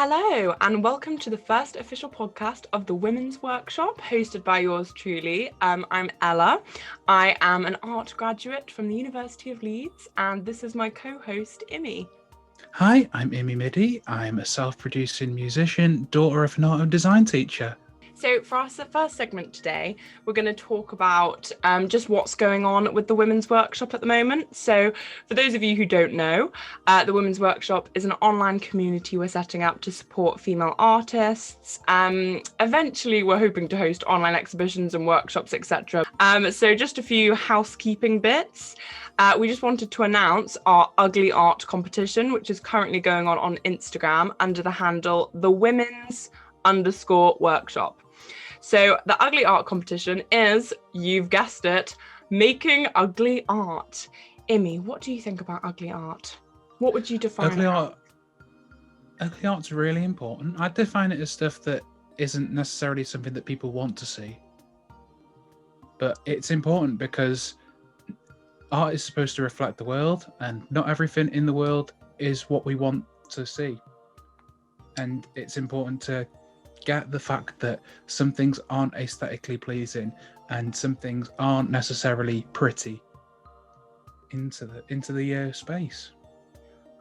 Hello, and welcome to the first official podcast of the Women's Workshop, hosted by yours truly. I'm Ella. I am an art graduate from the University of Leeds, and this is my co-host, Immi. Hi, I'm Immi Midi. I'm a self-producing musician, daughter of an art and design teacher. So for our first segment today, we're going to talk about just what's going on with the Women's Workshop at the moment. So for those of you who don't know, the Women's Workshop is an online community we're setting up to support female artists. Eventually, we're hoping to host online exhibitions and workshops, etc. So just a few housekeeping bits. We just wanted to announce our ugly art competition, which is currently going on Instagram under the handle _workshop. So the ugly art competition is, you've guessed it, making ugly art. Immi, what do you think about ugly art? What would you define Ugly art's really important. I define it as stuff that isn't necessarily something that people want to see. But it's important because art is supposed to reflect the world, and not everything in the world is what we want to see. And it's important to get the fact that some things aren't aesthetically pleasing and some things aren't necessarily pretty into the space.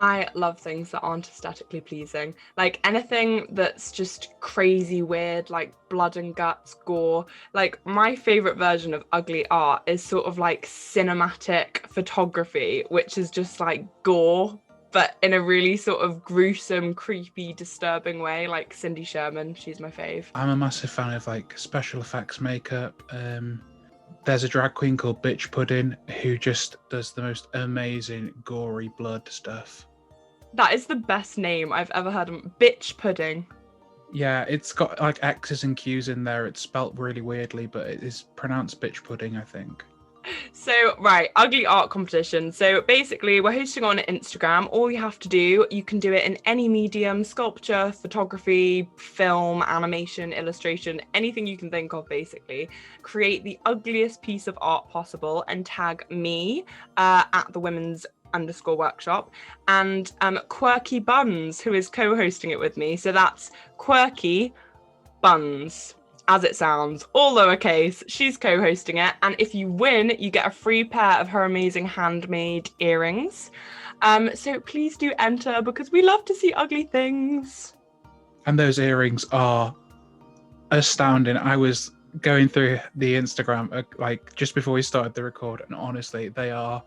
I love things that aren't aesthetically pleasing. Like anything that's just crazy weird, like blood and guts, gore. Like my favorite version of ugly art is sort of like cinematic photography, which is just like gore, but in a really sort of gruesome, creepy, disturbing way, like Cindy Sherman. She's my fave. I'm a massive fan of like special effects makeup. There's a drag queen called Bitch Pudding who just does the most amazing gory blood stuff. That is the best name I've ever heard of. Bitch Pudding. Yeah, it's got like X's and Q's in there. It's spelt really weirdly, but it is pronounced Bitch Pudding, I think. So, right, ugly art competition. So basically, we're hosting on Instagram. All you have to do, you can do it in any medium: sculpture, photography, film, animation, illustration, anything you can think of, basically. Create the ugliest piece of art possible and tag me at the Women's _workshop and Quirky Buns, who is co-hosting it with me. So that's Quirky Buns, as it sounds, all lowercase. She's co-hosting it, and if you win, you get a free pair of her amazing handmade earrings. So please do enter, because we love to see ugly things. And those earrings are astounding. I was going through the Instagram like just before we started the record, and honestly, they are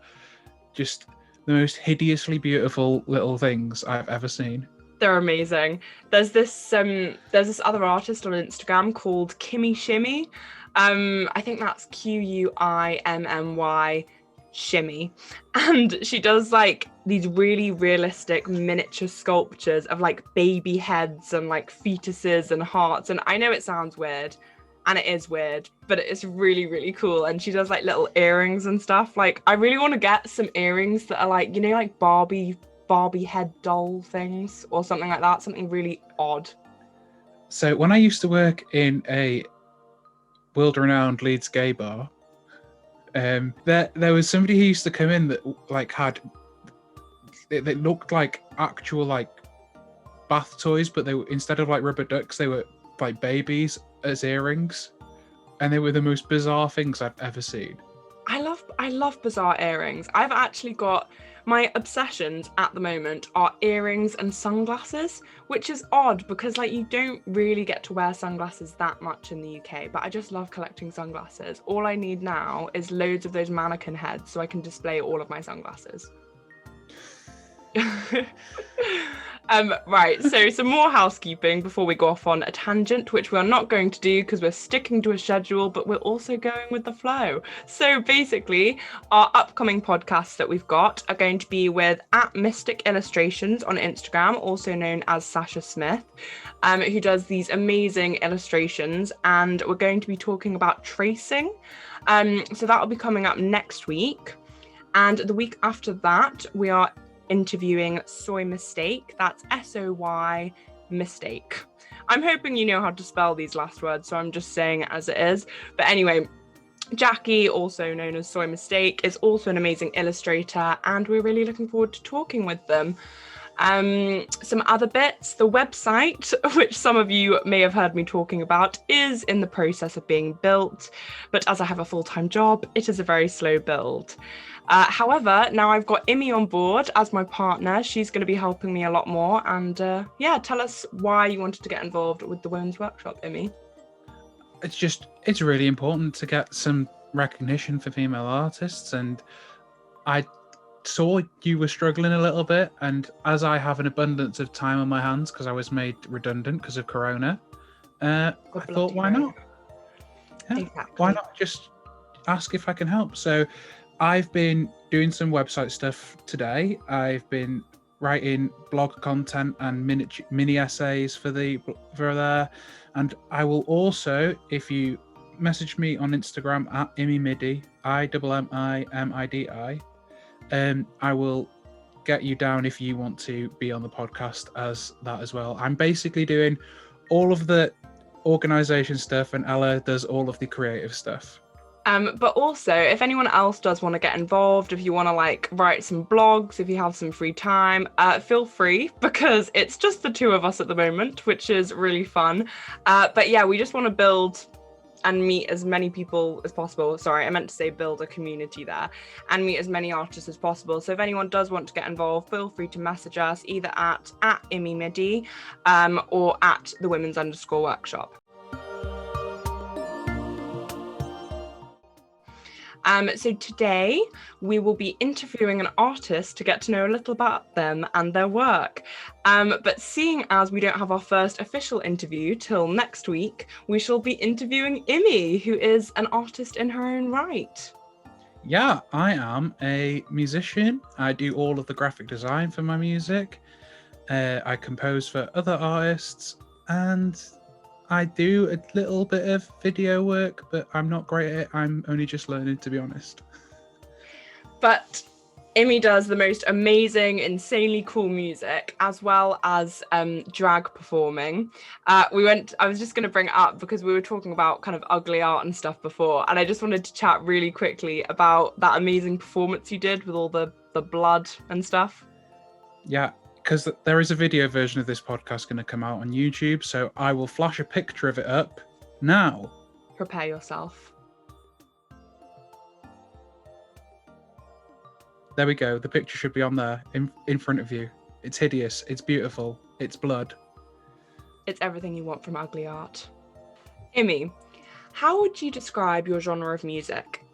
just the most hideously beautiful little things I've ever seen. They're amazing. There's this other artist on Instagram called Kimmy Shimmy. I think that's Quimmy Shimmy. And she does like these really realistic miniature sculptures of like baby heads and like fetuses and hearts. And I know it sounds weird, and it is weird, but it's really, really cool. And she does like little earrings and stuff. Like, I really want to get some earrings that are like, you know, like Barbie head doll things or something like that, something really odd. So when I used to work in a world-renowned Leeds gay bar, there was somebody who used to come in that like had they looked like actual like bath toys, but they were, instead of like rubber ducks, they were like babies as earrings, and they were the most bizarre things I've ever seen. I love bizarre earrings. I've actually got my obsessions at the moment are earrings and sunglasses, which is odd because like you don't really get to wear sunglasses that much in the UK, but I just love collecting sunglasses. All I need now is loads of those mannequin heads so I can display all of my sunglasses. Right, so some more housekeeping before we go off on a tangent, which we're not going to do because we're sticking to a schedule, but we're also going with the flow. So basically, our upcoming podcasts that we've got are going to be with @Mystic Illustrations on Instagram, also known as Sasha Smith, who does these amazing illustrations, and we're going to be talking about tracing. So that'll be coming up next week. And the week after that, we are interviewing Soy Mistake. That's SOY Mistake. I'm hoping you know how to spell these last words, so I'm just saying it as it is. But anyway, Jackie, also known as Soy Mistake, is also an amazing illustrator, and we're really looking forward to talking with them. Some other bits, the website, which some of you may have heard me talking about, is in the process of being built, but as I have a full-time job, it is a very slow build. However, now I've got Immi on board as my partner. She's going to be helping me a lot more. And tell us why you wanted to get involved with the Women's Workshop, Immi. It's really important to get some recognition for female artists. And I saw you were struggling a little bit. And as I have an abundance of time on my hands because I was made redundant because of Corona, I thought, why not? Yeah, exactly. Why not just ask if I can help? So I've been doing some website stuff today. I've been writing blog content and mini essays for there, and I will also, if you message me on Instagram at Immi Midi, IMMIMIDI, I will get you down if you want to be on the podcast as that as well. I'm basically doing all of the organisation stuff, and Ella does all of the creative stuff. But also, if anyone else does want to get involved, if you want to write some blogs, if you have some free time, feel free, because it's just the two of us at the moment, which is really fun. But yeah, we just want to build and meet as many people as possible. Sorry, I meant to say build a community there and meet as many artists as possible. So if anyone does want to get involved, feel free to message us either at Immi Midi or at the Women's_Workshop. So today we will be interviewing an artist to get to know a little about them and their work. But seeing as we don't have our first official interview till next week, we shall be interviewing Immi, who is an artist in her own right. Yeah, I am a musician. I do all of the graphic design for my music. I compose for other artists, and I do a little bit of video work, but I'm not great at it. I'm only just learning, to be honest. But Immi does the most amazing, insanely cool music, as well as drag performing. I was just going to bring it up because we were talking about kind of ugly art and stuff before, and I just wanted to chat really quickly about that amazing performance you did with all the blood and stuff. Yeah. Because there is a video version of this podcast going to come out on YouTube, so I will flash a picture of it up now. Prepare yourself. There we go. The picture should be on there in front of you. It's hideous. It's beautiful. It's blood. It's everything you want from ugly art. Immi, how would you describe your genre of music?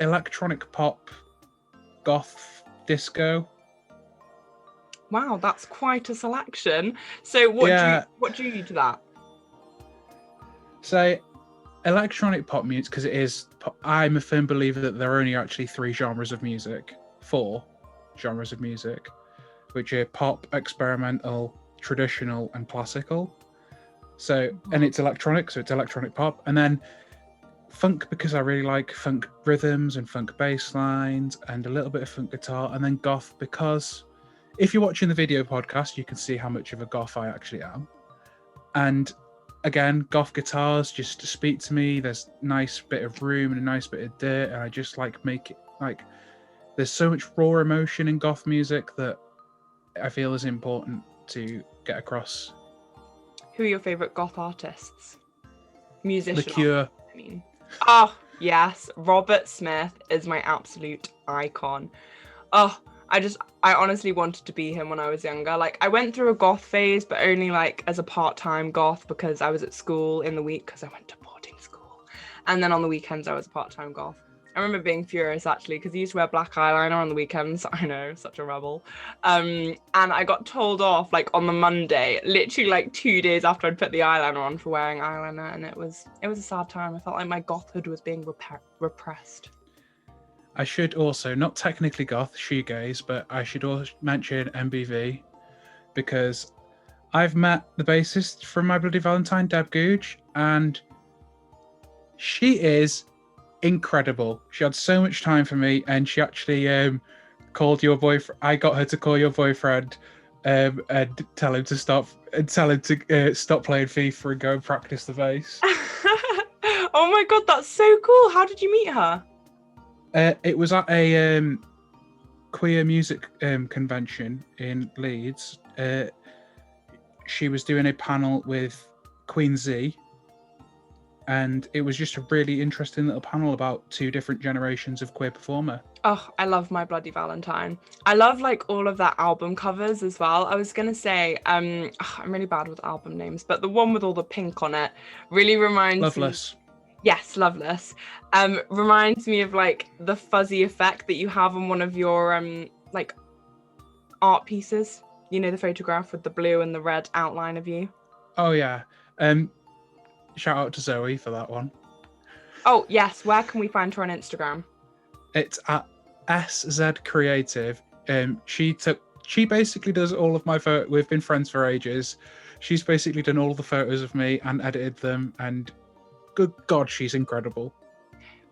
Electronic pop, goth, disco. Wow, that's quite a selection. So what drew you to that? So electronic pop music, because it is, I'm a firm believer that there are only actually four genres of music, which are pop, experimental, traditional, and classical. So, and it's electronic, so it's electronic pop. And then funk, because I really like funk rhythms and funk bass lines and a little bit of funk guitar. And then goth, because if you're watching the video podcast, you can see how much of a goth I actually am. And again, goth guitars just speak to me. There's a nice bit of room and a nice bit of dirt, and I just make it there's so much raw emotion in goth music that I feel is important to get across. Who are your favourite goth artists? Musicians? The Cure. I mean. Oh, yes. Robert Smith is my absolute icon. Oh, I honestly wanted to be him when I was younger. I went through a goth phase, but only as a part-time goth because I was at school in the week because I went to boarding school. And then on the weekends, I was a part-time goth. I remember being furious actually because he used to wear black eyeliner on the weekends. I know, such a rebel. And I got told off on the Monday, literally 2 days after I'd put the eyeliner on for wearing eyeliner, and it was a sad time. I felt like my gothhood was being repressed. I should also, not technically goth, shoegaze, but I should also mention MBV because I've met the bassist from My Bloody Valentine, Deb Googe, and she is incredible. She had so much time for me, and she actually called your boyfriend. I got her to call your boyfriend and tell him to stop playing FIFA and go and practice the bass. Oh my god, that's so cool! How did you meet her? It was at a queer music convention in Leeds. She was doing a panel with Queen Z, and it was just a really interesting little panel about two different generations of queer performer. Oh, I love My Bloody Valentine. I love like all of their album covers as well. I was gonna say, I'm really bad with album names, but the one with all the pink on it really reminds Loveless. me. Yes, Loveless. Reminds me of like the fuzzy effect that you have on one of your like art pieces. You know, the photograph with the blue and the red outline of you. Oh yeah. Shout out to Zoe for that one. Oh yes, where can we find her on Instagram? It's at SZ Creative. She basically does all of my photos. We've been friends for ages. She's basically done all the photos of me and edited them, and good God, she's incredible.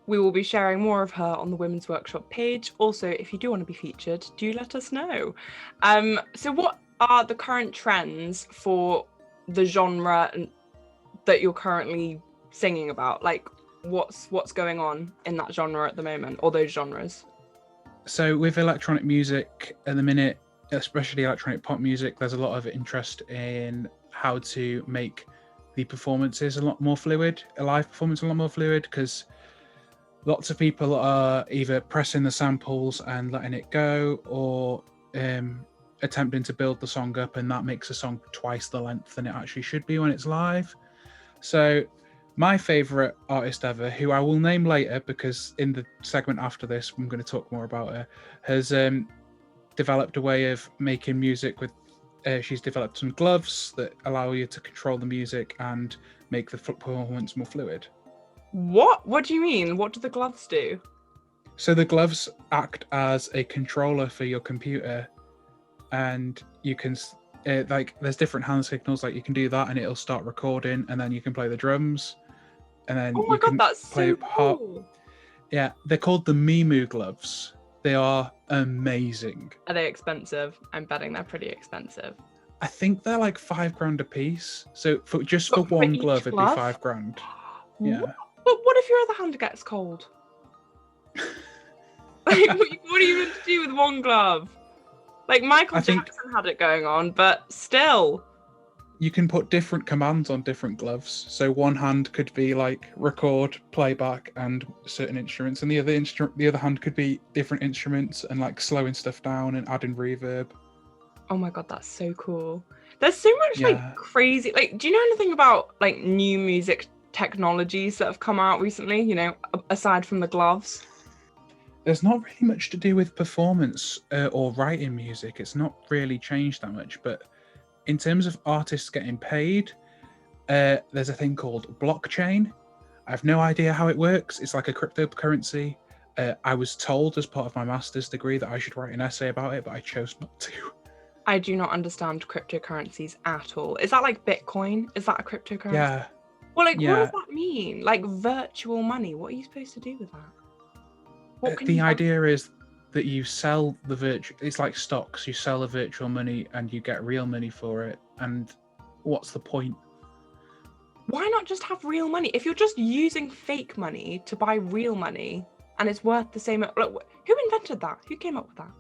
We will be sharing more of her on the Women's Workshop page. Also, if you do want to be featured, do let us know. So what are the current trends for the genre that you're currently singing about? Like, what's going on in that genre at the moment, or those genres? So with electronic music at the minute, especially electronic pop music, there's a lot of interest in how to make the performances a lot more fluid, a live performance a lot more fluid, because lots of people are either pressing the samples and letting it go, or attempting to build the song up, and that makes a song twice the length than it actually should be when it's live. So my favourite artist ever, who I will name later because in the segment after this I'm going to talk more about her, has developed a way of making music with she's developed some gloves that allow you to control the music and make the performance more fluid. What do you mean? What do the gloves do? So the gloves act as a controller for your computer, and you can like there's different hand signals, like you can do that and it'll start recording, and then you can play the drums, and then Oh my God, that's play so cool. Yeah, they're called the Mimu gloves. They are amazing. Are they expensive? I'm betting they're pretty expensive. I think they're like $5,000 a piece. So for But for one each glove, it'd be glove? $5,000. Yeah. But what if your other hand gets cold? Like, what are you meant to do with one glove? Like Michael Jackson had it going on, but still. You can put different commands on different gloves. So one hand could be like record, playback, and certain instruments, and the other hand could be different instruments and like slowing stuff down and adding reverb. Oh my God, that's so cool. There's so much like crazy. Like, do you know anything about like new music technologies that have come out recently? You know, aside from the gloves. There's not really much to do with performance or writing music. It's not really changed that much, but in terms of artists getting paid, there's a thing called blockchain. I have no idea how it works. It's like a cryptocurrency. I was told as part of my master's degree that I should write an essay about it, but I chose not to. I do not understand cryptocurrencies at all. Is that like Bitcoin? Is that a cryptocurrency? Yeah. Well, like, what does that mean? Like virtual money? What are you supposed to do with that? The idea is that you sell the virtual. It's like stocks. You sell the virtual money and you get real money for it. And what's the point? Why not just have real money? If you're just using fake money to buy real money and it's worth the same, like, who invented that? Who came up with that?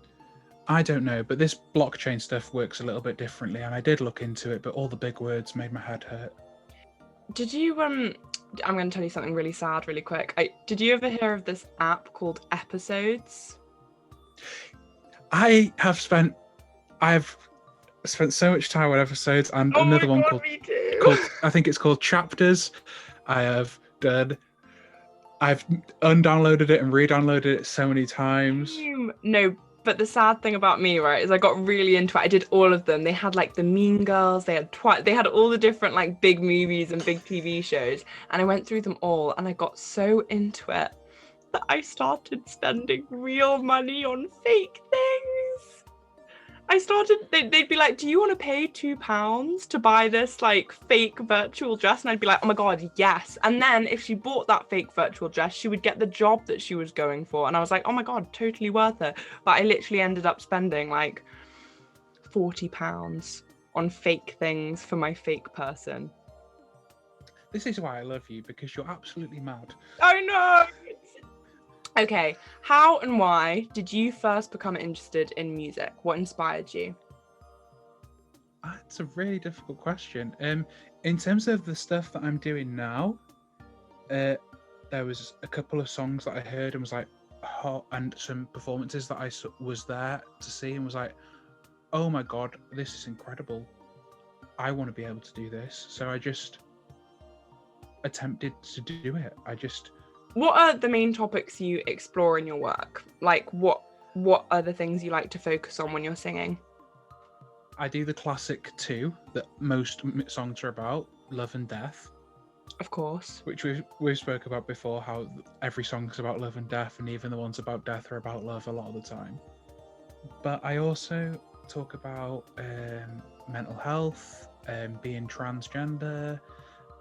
I don't know, but this blockchain stuff works a little bit differently, and I did look into it, but all the big words made my head hurt. Did you I'm going to tell you something really sad really quick. Did you ever hear of this app called Episodes? I've spent so much time on Episodes, and another one called I think it's called Chapters. I've undownloaded it and re-downloaded it so many times. No, but the sad thing about me, right, is I got really into it. I did all of them. They had like the Mean Girls, they had all the different like big movies and big TV shows, and I went through them all, and I got so into it that I started spending real money on fake things. They'd be like, do you want to pay £2 to buy this like fake virtual dress? And I'd be like, oh my God, yes. And then if she bought that fake virtual dress, she would get the job that she was going for. And I was like, oh my God, totally worth it. But I literally ended up spending like £40 on fake things for my fake person. This is why I love you, because you're absolutely mad. I know. Okay, how and why did you first become interested in music? What inspired you? That's a really difficult question. In terms of the stuff that I'm doing now, there was a couple of songs that I heard and was like, oh, and some performances that I was there to see and was like, oh my god, this is incredible. I want to be able to do this. So I just attempted to do it. What are the main topics you explore in your work? Like, what are the things you like to focus on when you're singing? I do the classic two that most songs are about, love and death. Of course. Which we've spoke about before, how every song's about love and death, and even the ones about death are about love a lot of the time. But I also talk about mental health, being transgender,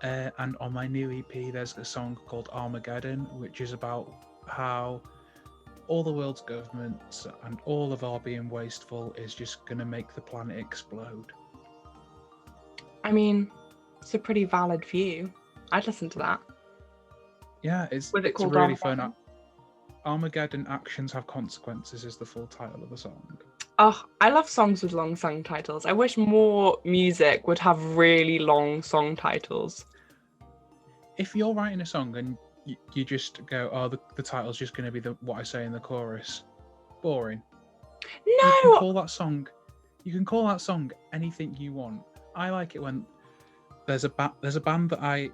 and on my new EP there's a song called Armageddon, which is about how all the world's governments and all of our being wasteful is just going to make the planet explode. I mean, it's a pretty valid view. I'd listen to that. Yeah, it's really Armageddon? Fun. Armageddon Actions Have Consequences is the full title of the song. Oh, I love songs with long song titles. I wish more music would have really long song titles. If you're writing a song and you just go, oh, the title's just going to be what I say in the chorus, boring. No! You can call that song anything you want. I like it when there's a band that I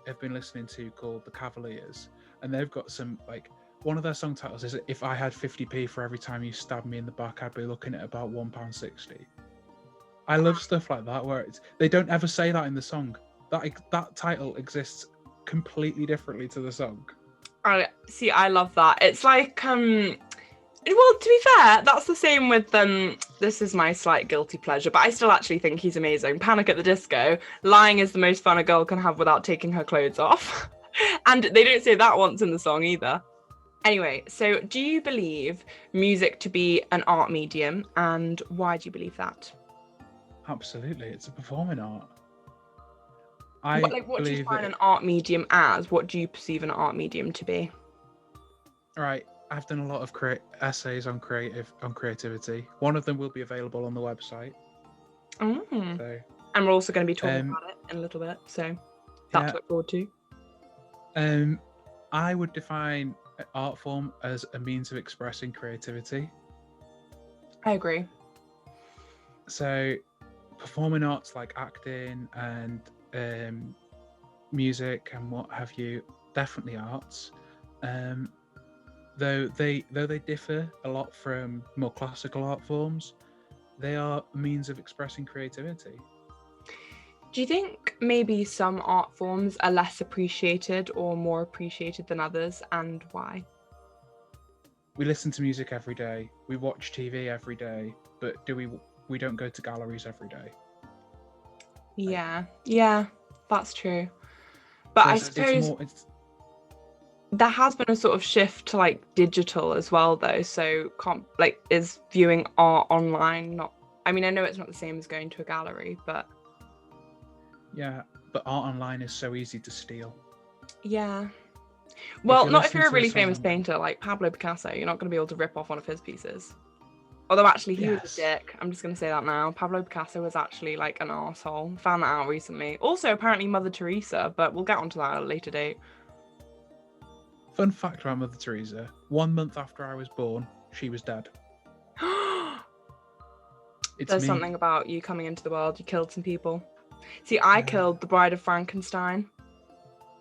have been listening to called The Cavaliers, and they've got some, like, one of their song titles is, if I had 50p for every time you stabbed me in the back, I'd be looking at about £1.60. I love stuff like that, where they don't ever say that in the song. That title exists completely differently to the song. I love that. It's like, well, to be fair, that's the same with this is my slight guilty pleasure, but I still actually think he's amazing. Panic at the Disco. Lying is the most fun a girl can have without taking her clothes off. And they don't say that once in the song either. Anyway, so do you believe music to be an art medium, and why do you believe that? Absolutely, it's a performing art. What do you find an art medium as? What do you perceive an art medium to be? Right, I've done a lot of essays on creativity. One of them will be available on the website. So, and we're also going to be talking about it in a little bit, so that's to look forward to. I would define art form as a means of expressing creativity. I agree. So, performing arts like acting and music and what have you, definitely arts. Though they differ a lot from more classical art forms, they are a means of expressing creativity. Do you think maybe some art forms are less appreciated or more appreciated than others, and why? We listen to music every day, we watch TV every day, but we don't go to galleries every day. Yeah, that's true. But I suppose there has been a sort of shift to like digital as well, though. So is viewing art online not? I mean, I know it's not the same as going to a gallery, but yeah, but art online is so easy to steal. Yeah. Well, not if you're a really famous painter like Pablo Picasso. You're not going to be able to rip off one of his pieces. Although actually he was a dick. I'm just going to say that now. Pablo Picasso was actually like an arsehole. Found that out recently. Also apparently Mother Teresa, but we'll get onto that at a later date. Fun fact about Mother Teresa. 1 month after I was born, she was dead. There's something about you coming into the world. You killed some people. See, I killed the Bride of Frankenstein.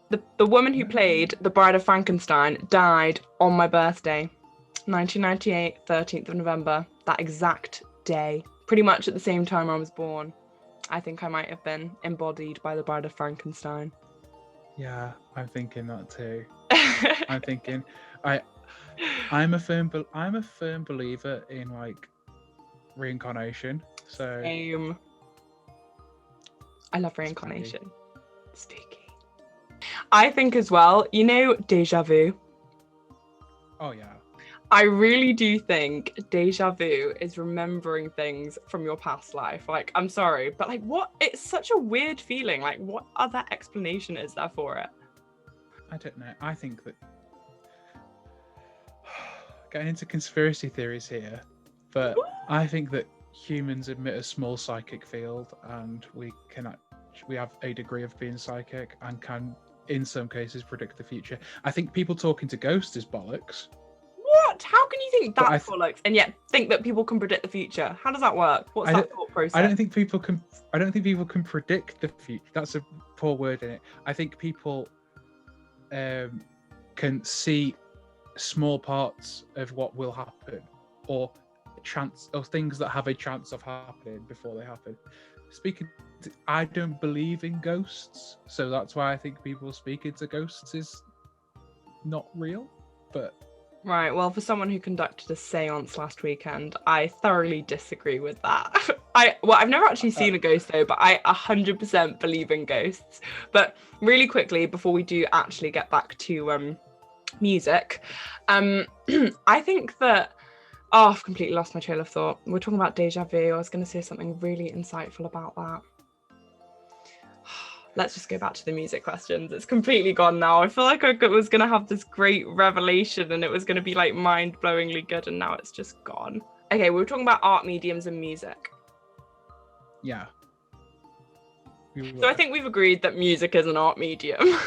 The woman who played the Bride of Frankenstein died on my birthday. 1998, 13th of November, that exact day, pretty much at the same time I was born. I think I might have been embodied by the Bride of Frankenstein. Yeah, I'm thinking that too. I'm thinking, I'm a firm believer in like reincarnation. So Same. I love reincarnation. Spooky. I think as well, deja vu. Oh yeah. I really do think deja vu is remembering things from your past life. Like, I'm sorry, but like, what? It's such a weird feeling. Like, what other explanation is there for it? I don't know. I think that getting into conspiracy theories here, but I think that humans emit a small psychic field, and we have a degree of being psychic and can, in some cases, predict the future. I think people talking to ghosts is bollocks. What? How can you think But that's bollocks and yet think that people can predict the future? How does that work? What's that thought process? I don't think people can predict the future. That's a poor word in it. I think people can see small parts of what will happen, or things that have a chance of happening before they happen. I don't believe in ghosts, so that's why I think people speaking to ghosts is not real. But right, well, for someone who conducted a séance last weekend, I thoroughly disagree with that. I've never actually seen a ghost though, but I 100% believe in ghosts. But really quickly, before we do actually get back to music, I think that I've completely lost my trail of thought. We're talking about déjà vu. I was going to say something really insightful about that. Let's just go back to the music questions. It's completely gone now. I feel like I was going to have this great revelation and it was going to be like mind-blowingly good, and now it's just gone. Okay, we were talking about art mediums and music. Yeah. So I think we've agreed that music is an art medium.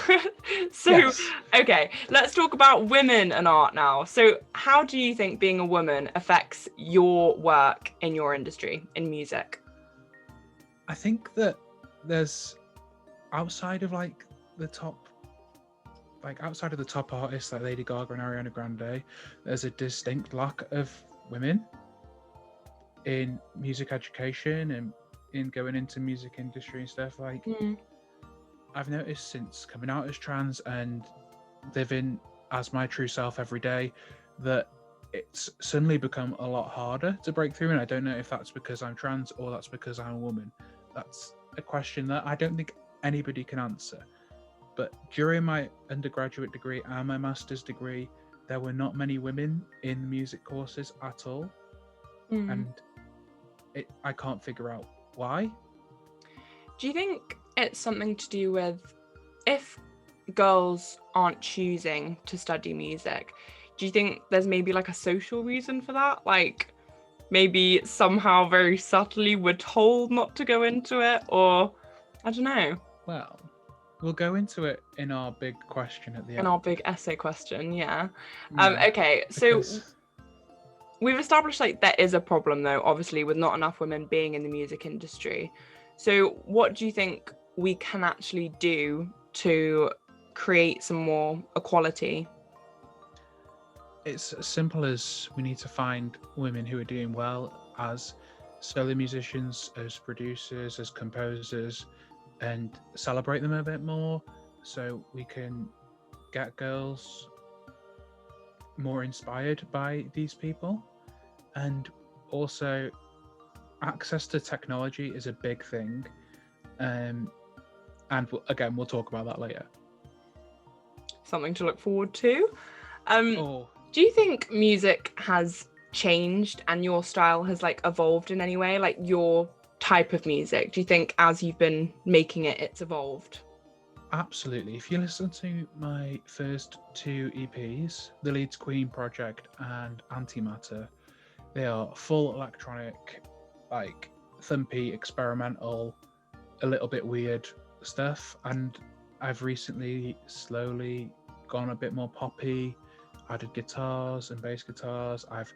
So, yes. Okay, let's talk about women and art now. So how do you think being a woman affects your work in your industry, in music? I think that there's outside of the top artists like Lady Gaga and Ariana Grande, there's a distinct lack of women in music education and in going into music industry and stuff. I've noticed since coming out as trans and living as my true self every day that it's suddenly become a lot harder to break through, and I don't know if that's because I'm trans or that's because I'm a woman. That's a question that I don't think anybody can answer. But during my undergraduate degree and my master's degree, there were not many women in the music courses at all. And I can't figure out why. Do you think it's something to do with, if girls aren't choosing to study music, do you think there's maybe like a social reason for that? Like maybe somehow very subtly we're told not to go into it, or I don't know. Well, we'll go into it in our big question at the end. In our big essay question, yeah. Okay, so we've established like there is a problem though, obviously, with not enough women being in the music industry. So what do you think we can actually do to create some more equality? It's as simple as we need to find women who are doing well as solo musicians, as producers, as composers, and celebrate them a bit more, so we can get girls more inspired by these people. And also, access to technology is a big thing, and again, we'll talk about that later. Something to look forward to. Do you think music has changed and your style has like evolved in any way, like your type of music? Do you think as you've been making it, it's evolved? Absolutely. If you listen to my first two EPs, the Leeds Queen Project and Antimatter, they are full electronic, like thumpy, experimental, a little bit weird stuff. And I've recently slowly gone a bit more poppy, added guitars and bass guitars. I've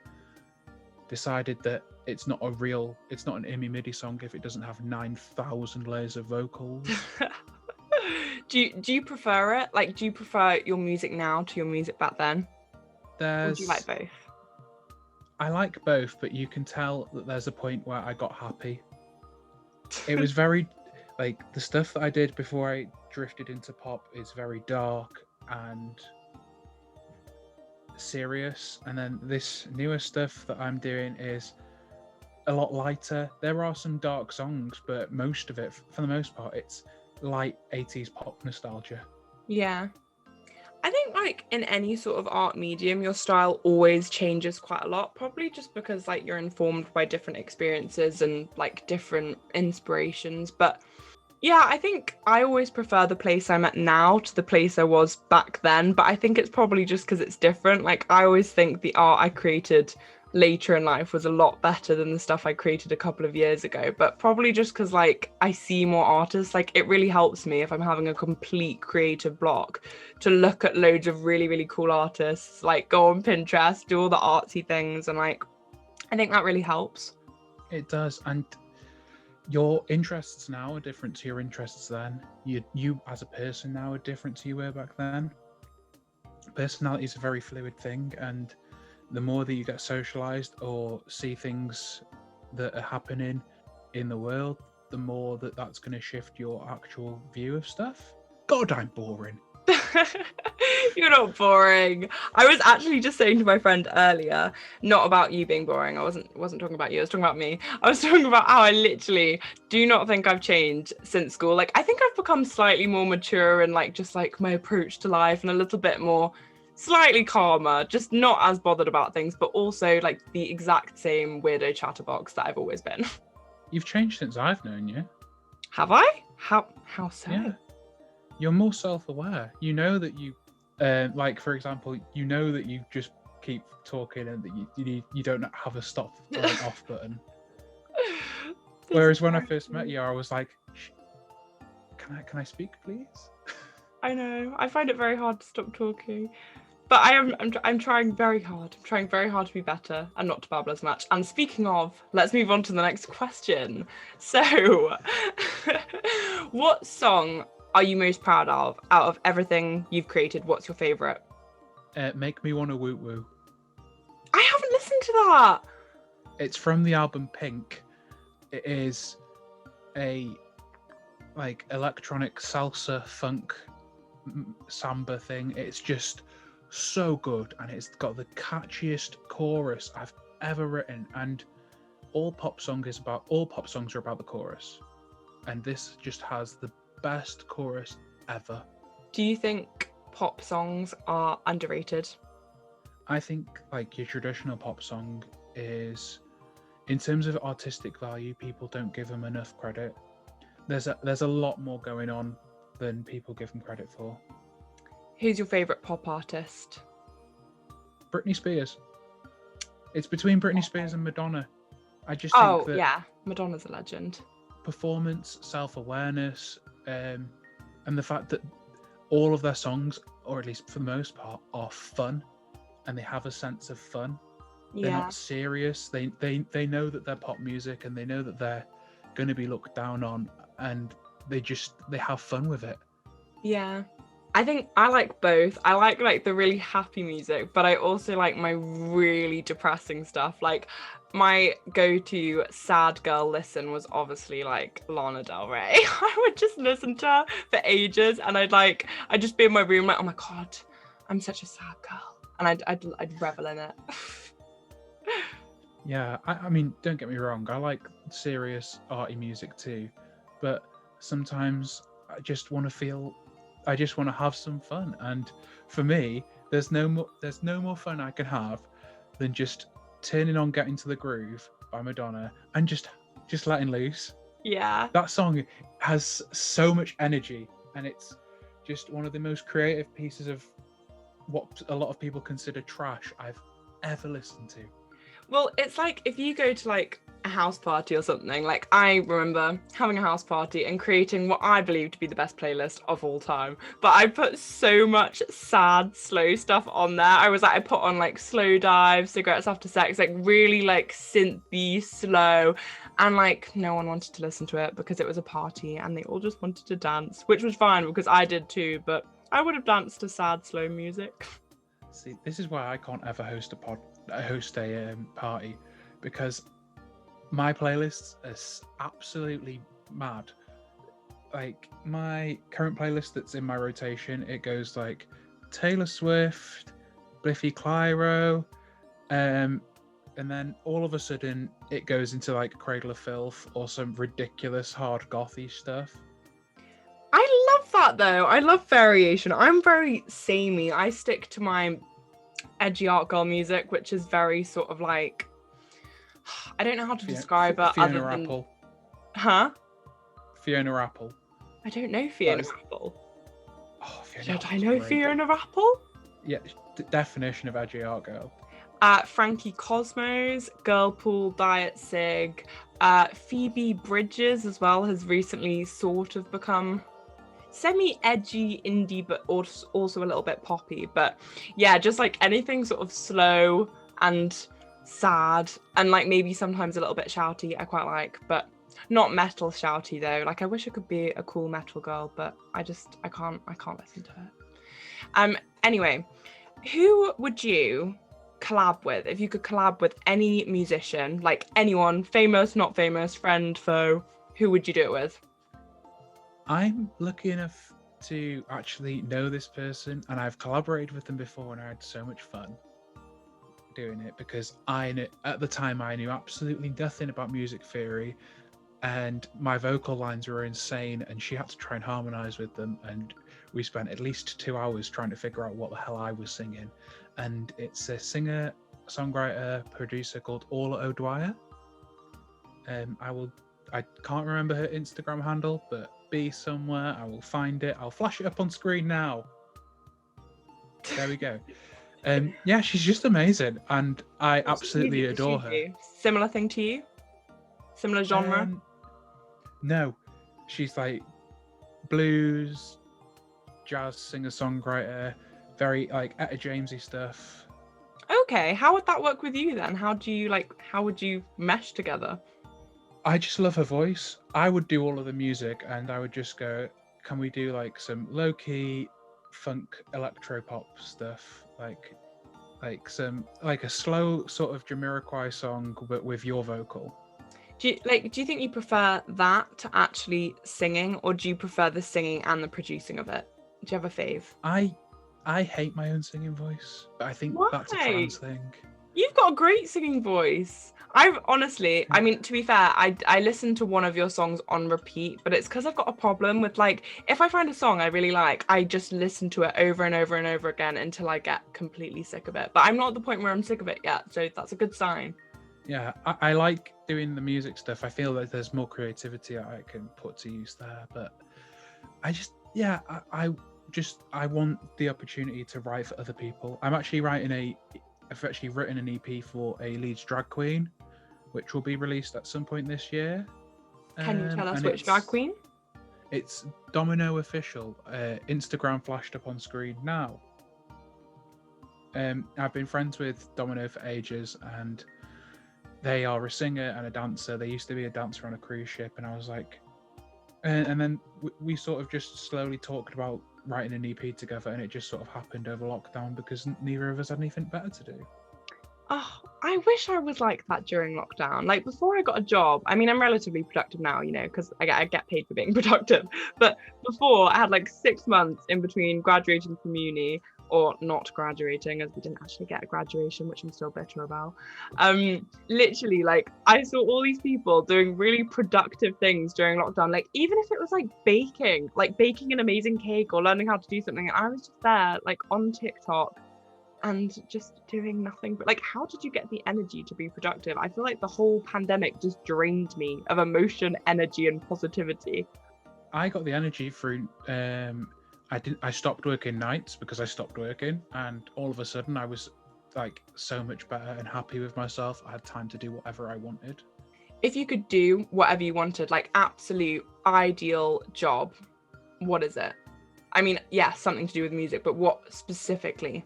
decided that it's not an Immi Midi song if it doesn't have 9,000 layers of vocals. Do you prefer it? Like, do you prefer your music now to your music back then? Or do you like both? I like both, but you can tell that there's a point where I got happy. It was very, like, the stuff that I did before I drifted into pop is very dark and serious, and then this newer stuff that I'm doing is a lot lighter. There are some dark songs, but most of it, for the most part, it's light 80s pop nostalgia. Yeah. I think like in any sort of art medium, your style always changes quite a lot, probably just because like you're informed by different experiences and like different inspirations. But Yeah, I think I always prefer the place I'm at now to the place I was back then, but I think it's probably just because it's different. Like, I always think the art I created later in life was a lot better than the stuff I created a couple of years ago, but probably just because, like, I see more artists. Like, it really helps me if I'm having a complete creative block to look at loads of really, really cool artists, like, go on Pinterest, do all the artsy things, and, like, I think that really helps. It does, and your interests now are different to your interests then. You as a person now are different to you were back then. Personality is a very fluid thing, and the more that you get socialized or see things that are happening in the world, the more that that's going to shift your actual view of stuff. God, I'm boring. You're not boring. I was actually just saying to my friend earlier, not about you being boring. I wasn't talking about you. I was talking about me. I was talking about how I literally do not think I've changed since school. Like, I think I've become slightly more mature and like just like my approach to life and a little bit more slightly calmer, just not as bothered about things, but also like the exact same weirdo chatterbox that I've always been. You've changed since I've known you. Have I? How so? Yeah. You're more self-aware. You know that you, like for example, you know that you just keep talking and that you don't have a stop or an off button. Whereas when I first met you, I was like, can I speak, please? I know. I find it very hard to stop talking, but I'm trying very hard. I'm trying very hard to be better and not to babble as much. And speaking of, let's move on to the next question. So, what song are you most proud of out of everything you've created? What's your favorite? Make Me Wanna Woot Woo. I haven't listened to that. It's from the album Pink. It is a like electronic salsa funk samba thing. It's just so good, and it's got the catchiest chorus I've ever written. And all pop songs are about the chorus, and this just has the best chorus ever. Do you think pop songs are underrated? I think like your traditional pop song is, in terms of artistic value, people don't give them enough credit. There's a lot more going on than people give them credit for. Who's your favorite pop artist? Britney Spears. It's between Britney Spears and Madonna. I just think that yeah, Madonna's a legend. Performance, self-awareness, and the fact that all of their songs, or at least for the most part, are fun, and they have a sense of fun. They're not serious. They know that they're pop music, and they know that they're going to be looked down on, and they have fun with it. Yeah. I think I like both. I like the really happy music, but I also like my really depressing stuff. Like, my go-to sad girl listen was obviously like Lana Del Rey. I would just listen to her for ages, and I'd just be in my room like, oh my god, I'm such a sad girl, and I'd revel in it. Yeah, I mean, don't get me wrong, I like serious arty music too, but sometimes I just want to have some fun, and for me, there's no more fun I can have than just turning on Getting to the Groove by Madonna and just letting loose. Yeah. That song has so much energy, and it's just one of the most creative pieces of what a lot of people consider trash I've ever listened to. Well, it's like if you go to like a house party or something, like I remember having a house party and creating what I believe to be the best playlist of all time, but I put so much sad, slow stuff on there. I put on like Slow Dive, Cigarettes After Sex, like really like synthy, slow, and like no one wanted to listen to it because it was a party and they all just wanted to dance, which was fine because I did too, but I would have danced to sad, slow music. See, this is why I can't ever host a party, because my playlists are absolutely mad. Like my current playlist that's in my rotation, it goes like Taylor Swift, Biffy Clyro, and then all of a sudden it goes into like Cradle of Filth or some ridiculous hard gothy stuff. I love that though. I love variation. I'm very samey. I stick to my edgy art girl music, which is very sort of like, I don't know how to describe it Fiona other than Apple. Huh? Fiona Apple. I don't know Fiona That's- Apple. Oh, Fiona Should I Apple's know great. Fiona Apple? Yeah, definition of edgy art girl. Frankie Cosmos, Girlpool, Diet Sig, Phoebe Bridges as well has recently sort of become semi-edgy indie, but also a little bit poppy. But yeah, just like anything sort of slow and sad and like maybe sometimes a little bit shouty, I quite like, but not metal shouty though. Like I wish I could be a cool metal girl, but I can't listen to it. Anyway, who would you collab with if you could collab with any musician, like anyone, famous, not famous, friend, foe? Who would you do it with? I'm lucky enough to actually know this person, and I've collaborated with them before, and I had so much fun doing it because at the time I knew absolutely nothing about music theory, and my vocal lines were insane, and she had to try and harmonize with them, and we spent at least 2 hours trying to figure out what the hell I was singing. And it's a singer, songwriter, producer called Orla O'Dwyer. I can't remember her Instagram handle, but be somewhere. I will find it. I'll flash it up on screen now. There we go. Yeah, she's just amazing, and I absolutely adore her. Similar thing to you? Similar genre? No, she's like blues, jazz singer-songwriter, very like Etta Jamesy stuff. Okay, how would that work with you then? How would you mesh together? I just love her voice. I would do all of the music, and I would just go, can we do like some low-key funk electro pop stuff, like a slow sort of Jamiroquai song, but with your vocal. Do you think you prefer that to actually singing, or do you prefer the singing and the producing of it? Do you have a fave? I hate my own singing voice, but I think that's a trans thing. You've got a great singing voice. I've honestly, I mean, to be fair, I listened to one of your songs on repeat, but it's because I've got a problem with like, if I find a song I really like, I just listen to it over and over and over again until I get completely sick of it. But I'm not at the point where I'm sick of it yet, so that's a good sign. Yeah, I like doing the music stuff. I feel like there's more creativity I can put to use there, but I want the opportunity to write for other people. I've actually written an EP for a Leeds drag queen, which will be released at some point this year. Can you tell us which drag queen? It's Domino Official. Instagram flashed up on screen now. I've been friends with Domino for ages, and they are a singer and a dancer. They used to be a dancer on a cruise ship, and I was like, and then we sort of just slowly talked about writing an EP together, and it just sort of happened over lockdown because neither of us had anything better to do. Oh, I wish I was like that during lockdown. Like before I got a job, I mean, I'm relatively productive now, because I get paid for being productive. But before I had like 6 months in between graduating from uni or not graduating, as we didn't actually get a graduation, which I'm still bitter about. Literally, like I saw all these people doing really productive things during lockdown. Like even if it was like baking an amazing cake or learning how to do something, and I was just there like on TikTok and just doing nothing. But like, how did you get the energy to be productive? I feel like the whole pandemic just drained me of emotion, energy, and positivity. I got the energy through. I stopped working nights because I stopped working, and all of a sudden I was like so much better and happy with myself. I had time to do whatever I wanted. If you could do whatever you wanted, like absolute ideal job, what is it? I mean, yeah, something to do with music, but what specifically?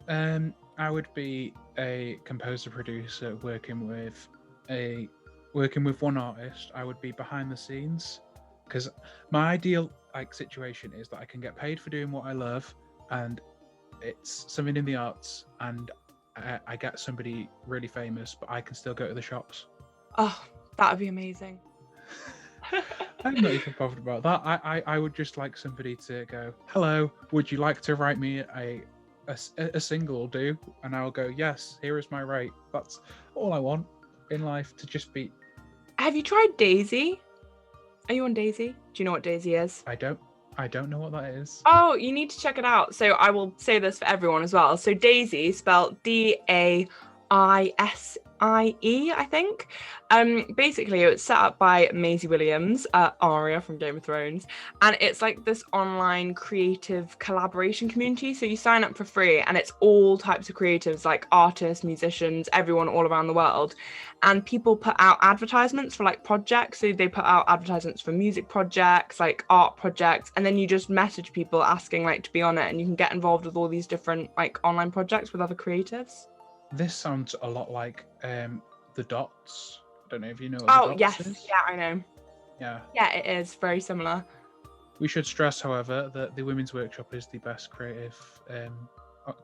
I would be a composer producer working with one artist. I would be behind the scenes, because my ideal situation is that I can get paid for doing what I love, and it's something in the arts, and I get somebody really famous, but I can still go to the shops. Oh, that would be amazing. I'm not even bothered about that. I would just like somebody to go, hello, would you like to write me a single, do? And I'll go, yes, here is my rate. That's all I want in life, to just be. Have you tried Daisy? Are you on Daisy? Do you know what Daisy is? I don't know what that is. Oh, you need to check it out. So I will say this for everyone as well. So Daisy, spelled Daisy, I think. Basically, it was set up by Maisie Williams, Arya from Game of Thrones, and it's like this online creative collaboration community. So you sign up for free, and it's all types of creatives, like artists, musicians, everyone all around the world. And people put out advertisements for like projects. So they put out advertisements for music projects, like art projects, and then you just message people asking like to be on it, and you can get involved with all these different like online projects with other creatives. This sounds a lot like the Dots. I don't know if you know what Oh, the Dots yes. is. Yeah, I know. Yeah. Yeah, it is very similar. We should stress, however, that the Women's Workshop is the best creative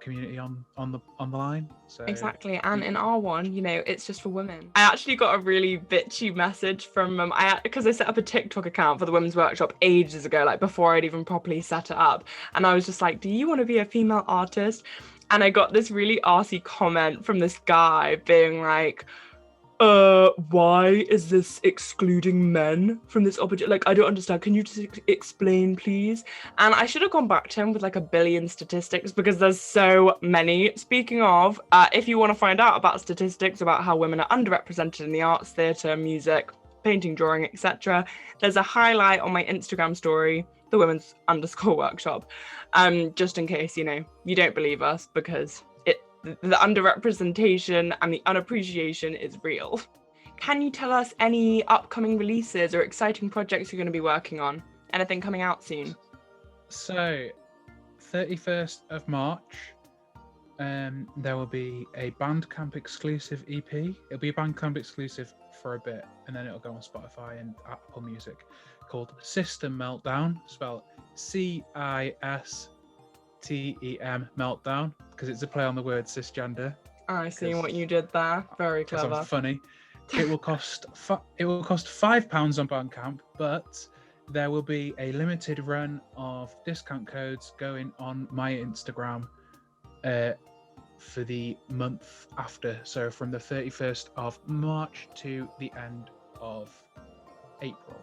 community on the line. So Exactly. And in our one, you know, it's just for women. I actually got a really bitchy message from because I set up a TikTok account for the Women's Workshop ages ago, like before I'd even properly set it up. And I was just like, do you want to be a female artist? And I got this really arsey comment from this guy being like, why is this excluding men from this opportunity? Like, I don't understand. Can you just explain, please? And I should have gone back to him with like a billion statistics because there's so many. Speaking of, if you want to find out about statistics about how women are underrepresented in the arts, theatre, music, painting, drawing, etc., there's a highlight on my Instagram story, the women's _ workshop, just in case, you know, you don't believe us, because the underrepresentation and the unappreciation is real. Can you tell us any upcoming releases or exciting projects you're going to be working on? Anything coming out soon? So, 31st of March, there will be a Bandcamp exclusive EP. It'll be a Bandcamp exclusive for a bit, and then it'll go on Spotify and Apple Music, called System Meltdown, spelled CISTEM Meltdown, because it's a play on the word cisgender. I see what you did there. Very clever. I'm funny. It will cost £5 on Bandcamp, but there will be a limited run of discount codes going on my Instagram for the month after. So from the 31st of March to the end of April.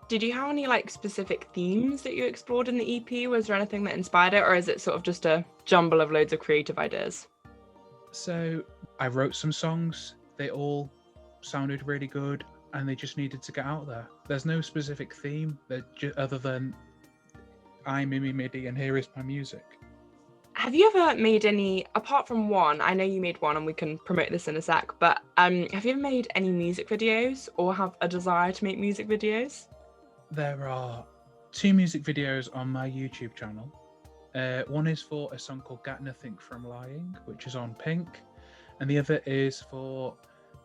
Did you have any like specific themes that you explored in the EP? Was there anything that inspired it, or is it sort of just a jumble of loads of creative ideas? So I wrote some songs. They all sounded really good, and they just needed to get out there. There's no specific theme other than I'm Immi Midi and here is my music. Have you ever made any, apart from one, I know you made one and we can promote this in a sec, but have you ever made any music videos or have a desire to make music videos? There are 2 music videos on my YouTube channel. One is for a song called Get Nothing From Lying, which is on Pink, and the other is for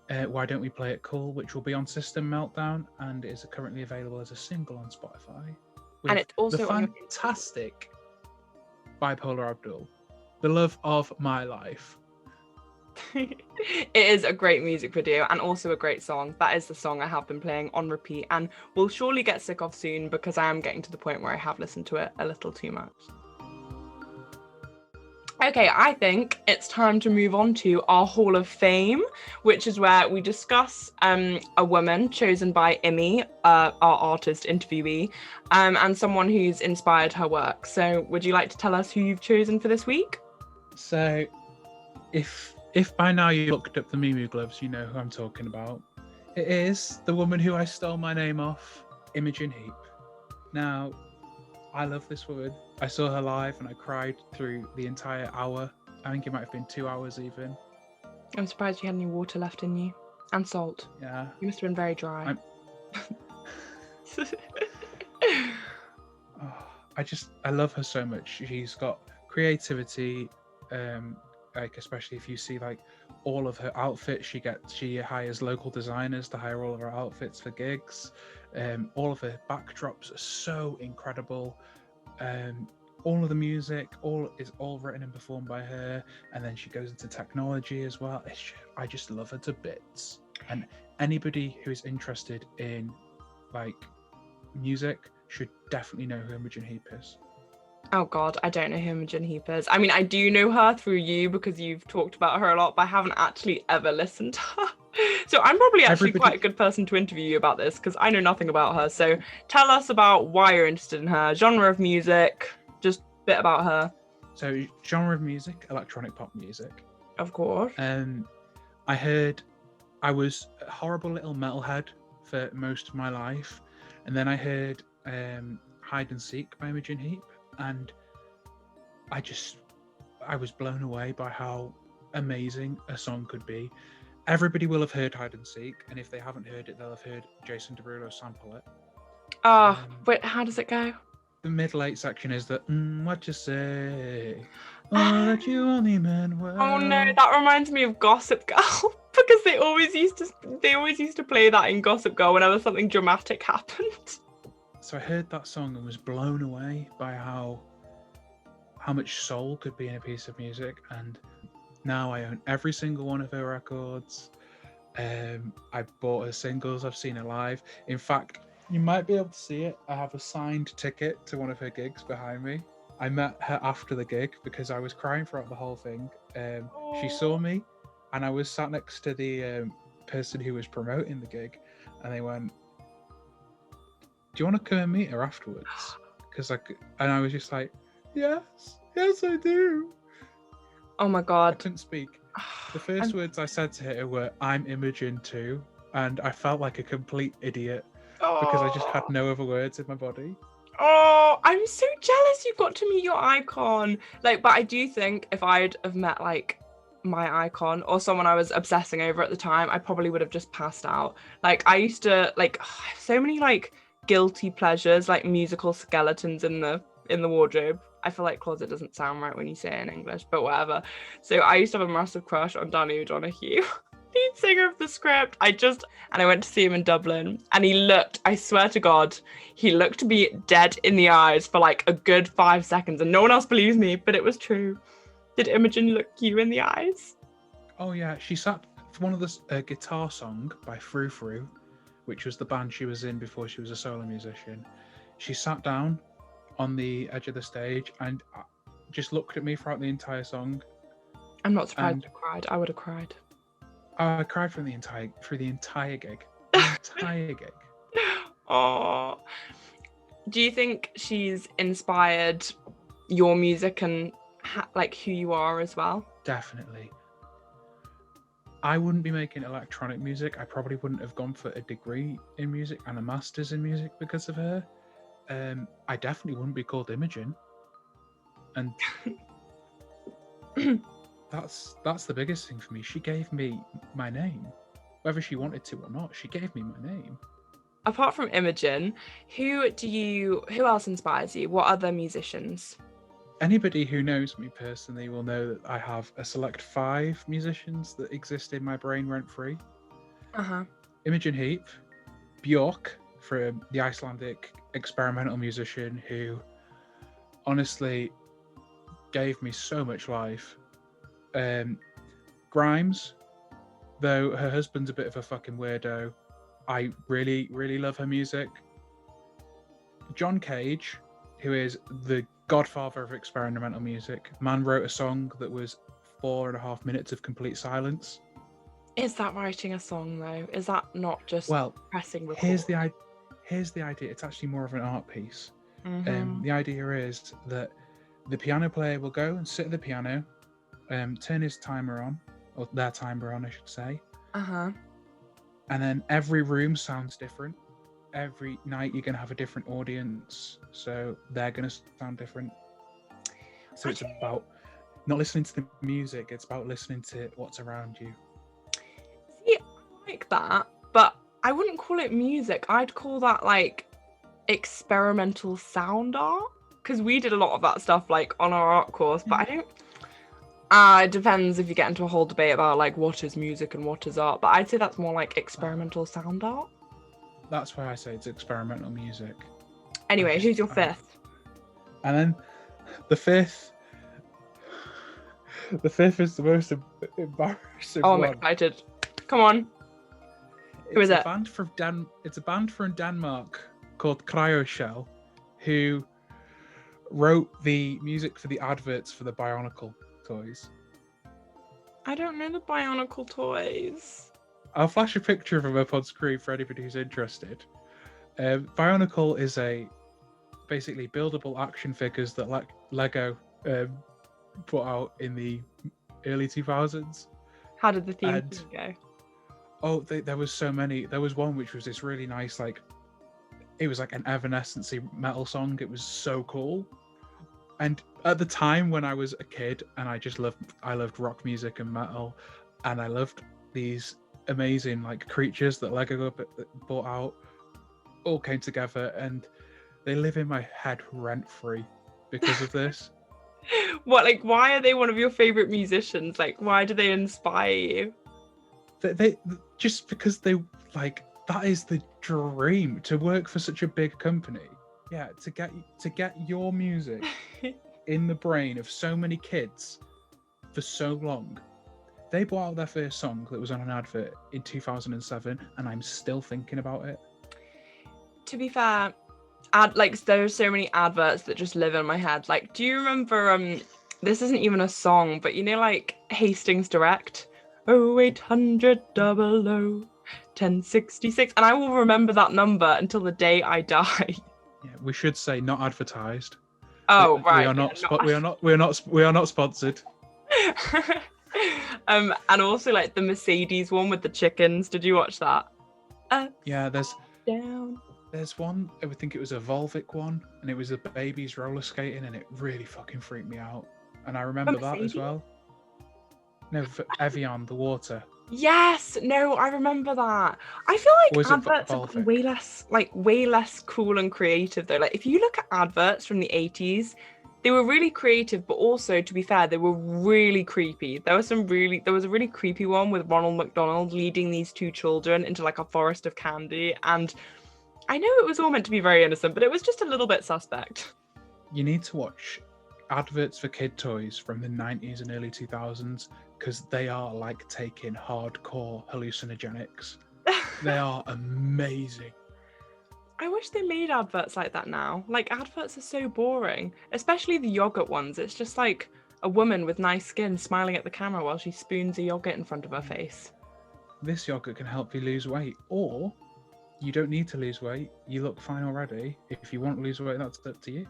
Why Don't We Play It Cool, which will be on System Meltdown, and is currently available as a single on Spotify. And it's also the fantastic Bipolar Abdul, the love of my life. It is a great music video and also a great song. That is the song I have been playing on repeat and will surely get sick of soon, because I am getting to the point where I have listened to it a little too much. Okay, I think it's time to move on to our Hall of Fame, which is where we discuss a woman chosen by Immi, our artist interviewee, and someone who's inspired her work. So would you like to tell us who you've chosen for this week? So if by now you looked up the Moo Gloves, you know who I'm talking about. It is the woman who I stole my name off, Imogen Heap. Now, I love this woman. I saw her live and I cried through the entire hour. I think it might have been 2 hours even. I'm surprised you had any water left in you. And salt. Yeah. You must have been very dry. I love her so much. She's got creativity, like especially if you see like all of her outfits, she hires local designers to hire all of her outfits for gigs. All of her backdrops are so incredible. All of the music is all written and performed by her, and then she goes into technology as well. I just love her to bits. And anybody who is interested in like music should definitely know who Imogen Heap is. Oh God, I don't know who Imogen Heap is. I mean, I do know her through you because you've talked about her a lot, but I haven't actually ever listened to her. So I'm probably quite a good person to interview you about this because I know nothing about her. So tell us about why you're interested in her, genre of music, just a bit about her. So genre of music, electronic pop music. Of course. I was a horrible little metalhead for most of my life, and then I heard Hide and Seek by Imogen Heap, and I was blown away by how amazing a song could be. Everybody will have heard Hide and Seek, and if they haven't heard it, they'll have heard Jason Derulo sample it. Oh, wait, how does it go? The mid-late section is the what you say, oh, that you only meant well. Oh no, that reminds me of Gossip Girl because they always used to play that in Gossip Girl whenever something dramatic happened. So I heard that song and was blown away by how much soul could be in a piece of music, and now I own every single one of her records. I bought her singles, I've seen her live. In fact, you might be able to see it. I have a signed ticket to one of her gigs behind me. I met her after the gig because I was crying throughout the whole thing. She saw me, and I was sat next to the person who was promoting the gig, and they went, "Do you want to come and meet her afterwards?" And I was just like, yes, I do. Oh my god. I couldn't speak. The first words I said to her were, "I'm Imogen too," and I felt like a complete idiot because I just had no other words in my body. Oh, I'm so jealous you got to meet your icon. But I do think if I'd have met my icon or someone I was obsessing over at the time, I probably would have just passed out. I used to I have so many guilty pleasures, musical skeletons in the wardrobe. I feel like closet doesn't sound right when you say it in English, but whatever. So I used to have a massive crush on Danny O'Donoghue, lead singer of The Script. And I went to see him in Dublin, and I swear to God, he looked me dead in the eyes for a good 5 seconds, and no one else believes me, but it was true. Did Imogen look you in the eyes? Oh yeah, she sat for one of the guitar song by Frou Frou, which was the band she was in before she was a solo musician. She sat down on the edge of the stage and just looked at me throughout the entire song. I'm not surprised you cried. I would have cried. I cried through the entire gig. The entire gig. Oh. Do you think she's inspired your music and who you are as well? Definitely. I wouldn't be making electronic music. I probably wouldn't have gone for a degree in music and a master's in music because of her. I definitely wouldn't be called Imogen. And that's the biggest thing for me. She gave me my name. Whether she wanted to or not, she gave me my name. Apart from Imogen, who else inspires you? What other musicians? Anybody who knows me personally will know that I have a select 5 musicians that exist in my brain rent-free. Imogen Heap, Björk, from the Icelandic experimental musician who honestly gave me so much life. Grimes, though her husband's a bit of a fucking weirdo, I really, really love her music. John Cage, who is the godfather of experimental music. Man wrote a song that was 4.5 minutes of complete silence. Is that writing a song though? Is that not just pressing record? Here's the idea. It's actually more of an art piece. The idea is that the piano player will go and sit at the piano, turn his timer on, or their timer on, I should say. And then every room sounds different. Every night you're going to have a different audience, so they're going to sound different. So it's about not listening to the music, it's about listening to what's around you. See, I like that, but I wouldn't call it music. I'd call that experimental sound art, because we did a lot of that stuff on our art course, but I don't... it depends if you get into a whole debate about what is music and what is art, but I'd say that's more experimental sound art. That's why I say it's experimental music. Anyway, who's your fifth? And then the fifth is the most embarrassing one. I'm excited. Come on. Who is it? It's a band from Denmark called Cryoshell, who wrote the music for the adverts for the Bionicle toys. I don't know the Bionicle toys. I'll flash a picture of them up on screen for anybody who's interested. Bionicle is basically buildable action figures that Lego put out in the early 2000s. How did the theme And tune go? oh, there was so many. There was one which was this really nice, like, it was like an Evanescence metal song. It was so cool. And at the time when I was a kid, and I loved rock music and metal, and I loved these amazing like creatures that Lego brought out, all came together, and they live in my head rent free because of this. What, like, why are they one of your favorite musicians? Like, why do they inspire you? They just because they like that is the dream to work for such a big company. Yeah, to get your music in the brain of so many kids for so long. They brought out their first song that was on an advert in 2007, and I'm still thinking about it. To be fair, there's so many adverts that just live in my head. Like, do you remember this isn't even a song, but you know, like Hastings Direct? 0800 1066, and I will remember that number until the day I die. Yeah, we should say not advertised. Oh, right. We are not sponsored. And also like the Mercedes one with the chickens. Did you watch that? Yeah, Down. there's one. I would think it was a Volvic one, and it was the babies roller skating, and it really fucking freaked me out. And I remember that as well. No, Evian, the water. Yes, no, I remember that. I feel like adverts are way less cool and creative though. Like if you look at adverts from the 80s, they were really creative, but also, to be fair, they were really creepy. There was a really creepy one with Ronald McDonald leading these two children into like a forest of candy. And I know it was all meant to be very innocent, but it was just a little bit suspect. You need to watch adverts for kid toys from the 90s and early 2000s, because they are like taking hardcore hallucinogenics. They are amazing. I wish they made adverts like that now. Like, adverts are so boring, especially the yogurt ones. It's just like a woman with nice skin smiling at the camera while she spoons a yogurt in front of her face. This yogurt can help you lose weight, or you don't need to lose weight. You look fine already. If you want to lose weight, that's up to you.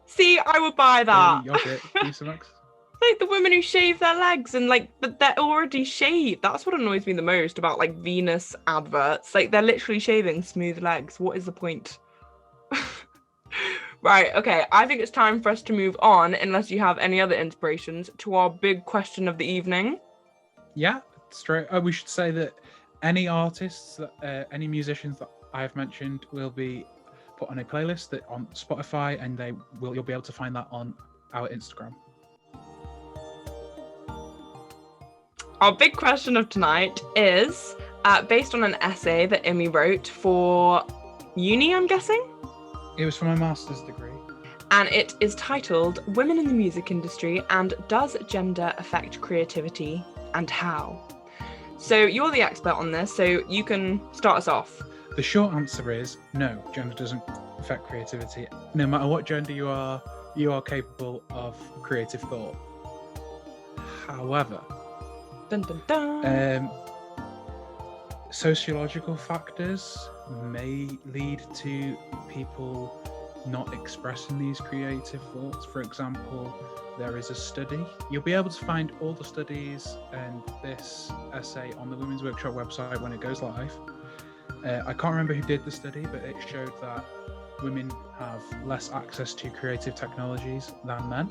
See, I would buy that. Yogurt, do some X. Like the women who shave their legs and like, but they're already shaved. That's what annoys me the most about like Venus adverts. Like they're literally shaving smooth legs. What is the point? Right, okay. I think it's time for us to move on, unless you have any other inspirations, to our big question of the evening. Yeah, straight. We should say that any artists, any musicians that I have mentioned will be put on a playlist that on Spotify, and you'll be able to find that on our Instagram. Our big question of tonight is based on an essay that Immi wrote for uni, I'm guessing? It was for my master's degree. And it is titled Women in the Music Industry and Does Gender Affect Creativity and How? So you're the expert on this, so you can start us off. The short answer is no, gender doesn't affect creativity. No matter what gender you are capable of creative thought. However, dun, dun, dun. Sociological factors may lead to people not expressing these creative thoughts. For example, there is a study. You'll be able to find all the studies and this essay on the Women's Workshop website when it goes live. I can't remember who did the study, but it showed that women have less access to creative technologies than men.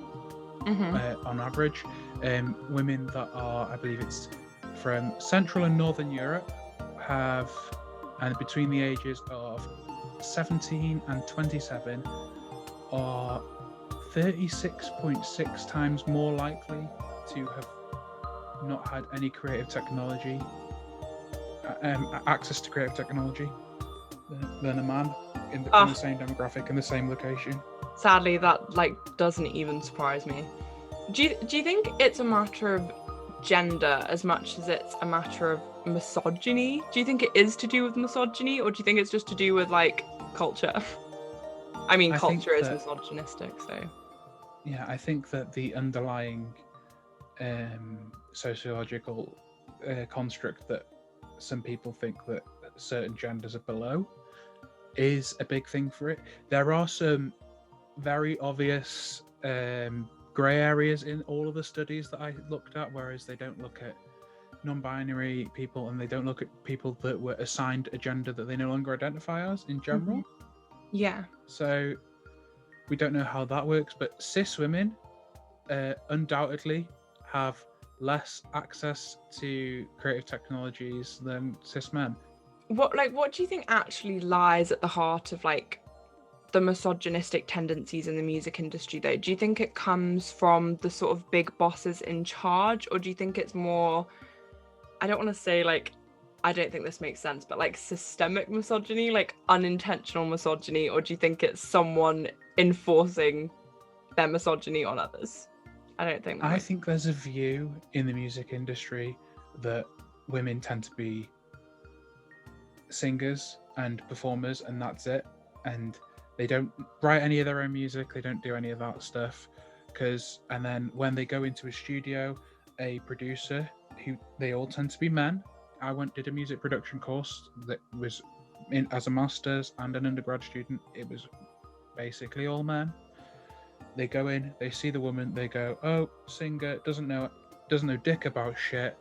On average. Women that are, I believe it's from Central and Northern Europe, have, and between the ages of 17 and 27, are 36.6 times more likely to have not had any creative technology, access to creative technology, than a man in the same demographic in the same location. Sadly, that doesn't even surprise me. Do you think it's a matter of gender as much as it's a matter of misogyny? Do you think it is to do with misogyny, or do you think it's just to do with culture? I mean, culture is misogynistic, so. Yeah, I think that the underlying sociological construct that some people think that certain genders are below is a big thing for it. There are some very obvious grey areas in all of the studies that I looked at, whereas they don't look at non-binary people and they don't look at people that were assigned a gender that they no longer identify as in general. Yeah. So we don't know how that works, but cis women undoubtedly have less access to creative technologies than cis men. What do you think actually lies at the heart of like the misogynistic tendencies in the music industry though? Do you think it comes from the sort of big bosses in charge, or do you think it's more, I don't want to say like, I don't think this makes sense, but like systemic misogyny, like unintentional misogyny, or do you think it's someone enforcing their misogyny on others? I don't think that I think there's a view in the music industry that women tend to be singers and performers and that's it, and they don't write any of their own music, they don't do any of that stuff, and then when they go into a studio, a producer, who they all tend to be men. I did a music production course that was as a master's and an undergrad student. It was basically all men. They go in, they see the woman, they go, oh, singer, doesn't know dick about shit,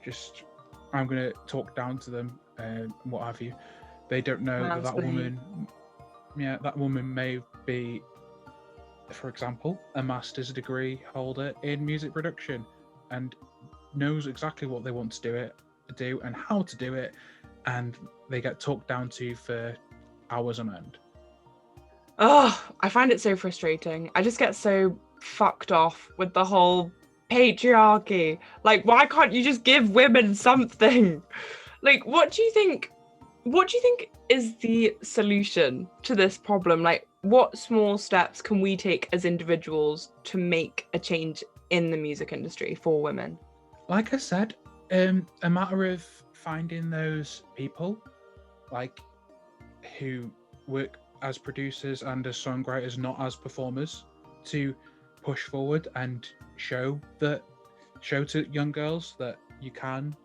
just I'm gonna talk down to them and what have you. They don't know that woman may be, for example, a master's degree holder in music production and knows exactly what they want to do and how to do it, and they get talked down to for hours on end. Oh, I find it so frustrating. I just get so fucked off with the whole patriarchy. Like, why can't you just give women something? Like, what do you think is the solution to this problem? Like, what small steps can we take as individuals to make a change in the music industry for women? Like I said, a matter of finding those people, like, who work as producers and as songwriters, not as performers, to push forward and show to young girls that you can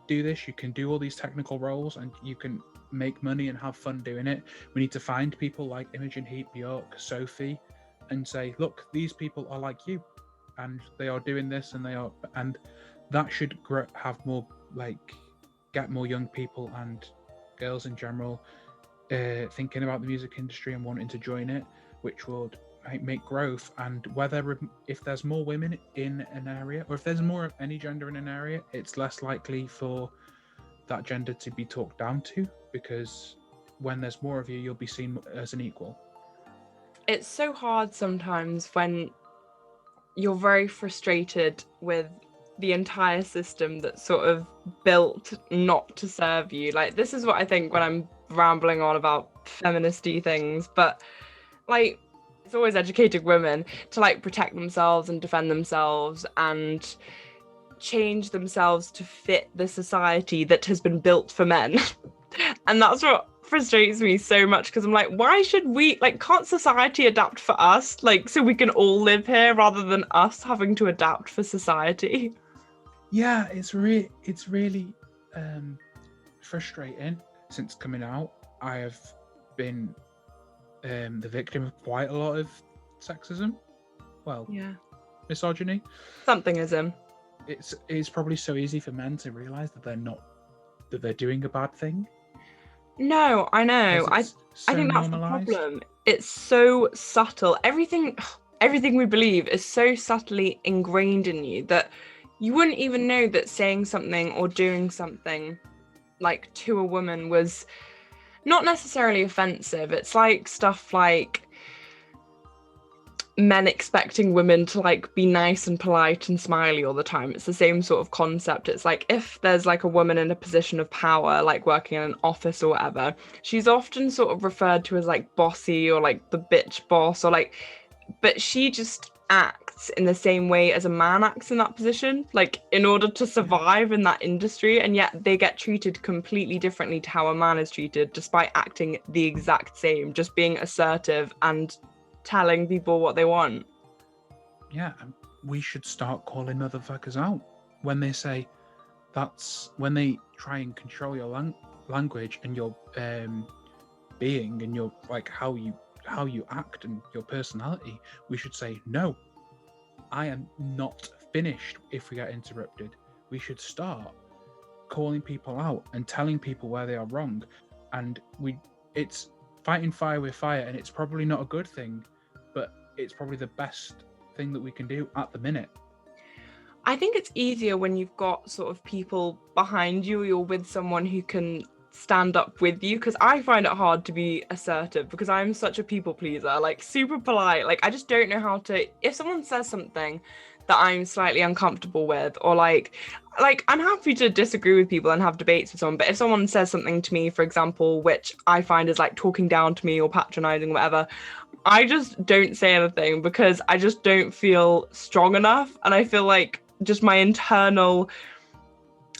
do this, you can do all these technical roles, and you can make money and have fun doing it. We need to find people like Imogen Heap, Bjork, Sophie, and say, look, these people are like you, and they are doing this, and that should have more, like, get more young people and girls in general thinking about the music industry and wanting to join it, which would make growth. And if there's more women in an area, or if there's more of any gender in an area, it's less likely for that gender to be talked down to, because when there's more of you, you'll be seen as an equal. It's so hard sometimes when you're very frustrated with the entire system that's sort of built not to serve you. Like, this is what I think when I'm rambling on about feministy things, but like, it's always educating women to like protect themselves and defend themselves and change themselves to fit the society that has been built for men. And that's what frustrates me so much, because I'm like, why should we, like, can't society adapt for us, like, so we can all live here rather than us having to adapt for society? Yeah, it's really frustrating. Since coming out, I have been the victim of quite a lot of sexism. Well, yeah, misogyny. Somethingism. It's probably so easy for men to realise that they're doing a bad thing. No, I know. I think that's the problem. It's so subtle. Everything we believe is so subtly ingrained in you that you wouldn't even know that saying something or doing something like to a woman was not necessarily offensive. It's like stuff like men expecting women to like be nice and polite and smiley all the time. It's the same sort of concept. It's like, if there's like a woman in a position of power, like working in an office or whatever, she's often sort of referred to as like bossy or like the bitch boss, or like, but she just acts in the same way as a man acts in that position, like in order to survive in that industry, and yet they get treated completely differently to how a man is treated, despite acting the exact same, just being assertive and telling people what they want. Yeah, we should start calling motherfuckers out when they say when they try and control your language and your being and your, like, how you act and your personality. We should say, no, I am not finished if we get interrupted. We should start calling people out and telling people where they are wrong. And it's fighting fire with fire, and it's probably not a good thing, but it's probably the best thing that we can do at the minute. I think it's easier when you've got sort of people behind you, or you're with someone who can stand up with you, because I find it hard to be assertive because I'm such a people pleaser, like super polite. Like I just don't know how to, if someone says something that I'm slightly uncomfortable with, or like I'm happy to disagree with people and have debates with someone, but if someone says something to me, for example, which I find is like talking down to me or patronizing or whatever, I just don't say anything because I just don't feel strong enough. And I feel like just my internal,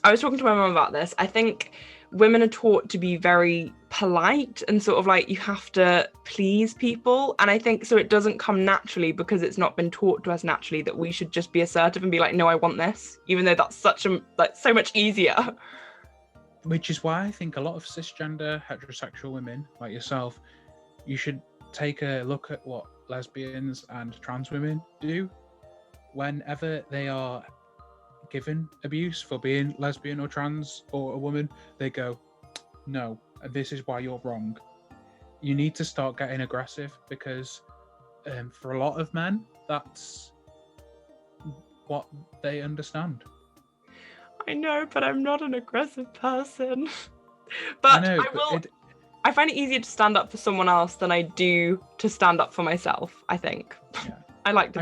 I was talking to my mum about this. I think women are taught to be very polite and sort of like you have to please people. And I think so it doesn't come naturally because it's not been taught to us naturally that we should just be assertive and be like, no, I want this, even though that's so much easier. Which is why I think a lot of cisgender heterosexual women like yourself, you should take a look at what lesbians and trans women do whenever they are given abuse for being lesbian or trans or a woman. They go, no, this is why you're wrong. You need to start getting aggressive because for a lot of men, that's what they understand. I know, but I'm not an aggressive person. But I find it easier to stand up for someone else than I do to stand up for myself, I think. Yeah. I like to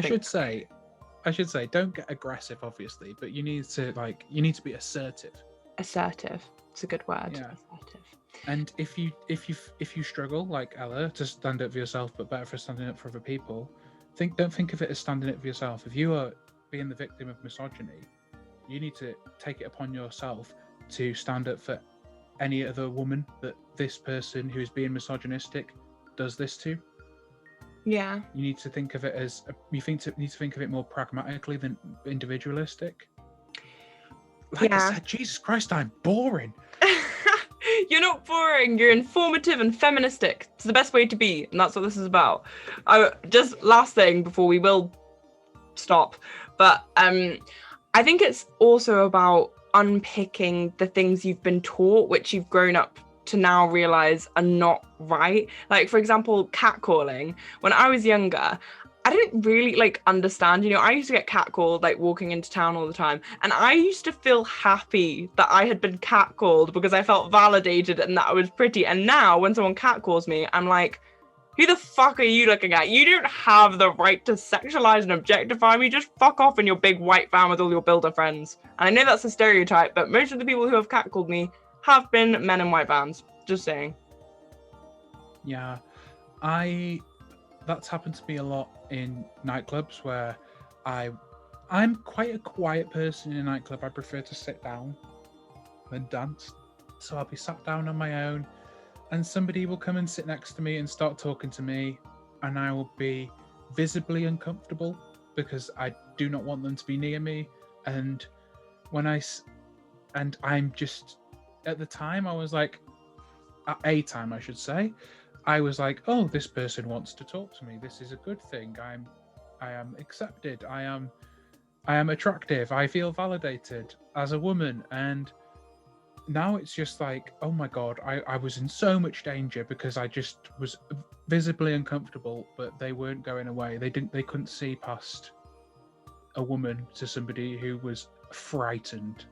I should say, don't get aggressive, obviously, but you need to be assertive. Assertive. It's a good word. Yeah. Assertive. And if you struggle, like Ella, to stand up for yourself, but better for standing up for other people, don't think of it as standing up for yourself. If you are being the victim of misogyny, you need to take it upon yourself to stand up for any other woman that this person who is being misogynistic does this to. Yeah. You need to think of it as need to think of it more pragmatically than individualistic. Like I said, Jesus Christ, I'm boring. You're not boring. You're informative and feministic. It's the best way to be, and that's what this is about. Just last thing before we will stop, but I think it's also about unpicking the things you've been taught, which you've grown up to now realize are not right. Like, for example, catcalling. When I was younger, I didn't really understand, I used to get catcalled walking into town all the time, and I used to feel happy that I had been catcalled because I felt validated and that I was pretty. And now when someone catcalls me, I'm like, who the fuck are you looking at? You don't have the right to sexualize and objectify me. Just fuck off in your big white van with all your builder friends. And I know that's a stereotype, but most of the people who have catcalled me have been men in white vans. Just saying. Yeah, that's happened to me a lot in nightclubs where I'm quite a quiet person in a nightclub. I prefer to sit down than dance. So I'll be sat down on my own and somebody will come and sit next to me and start talking to me, and I will be visibly uncomfortable because I do not want them to be near me. And I'm just, at the time I was like, at a time I should say, I was like, oh, this person wants to talk to me. This is a good thing. I am accepted. I am attractive. I feel validated as a woman. And now it's just like, oh my God, I was in so much danger because I just was visibly uncomfortable, but they weren't going away. They couldn't see past a woman to somebody who was frightened.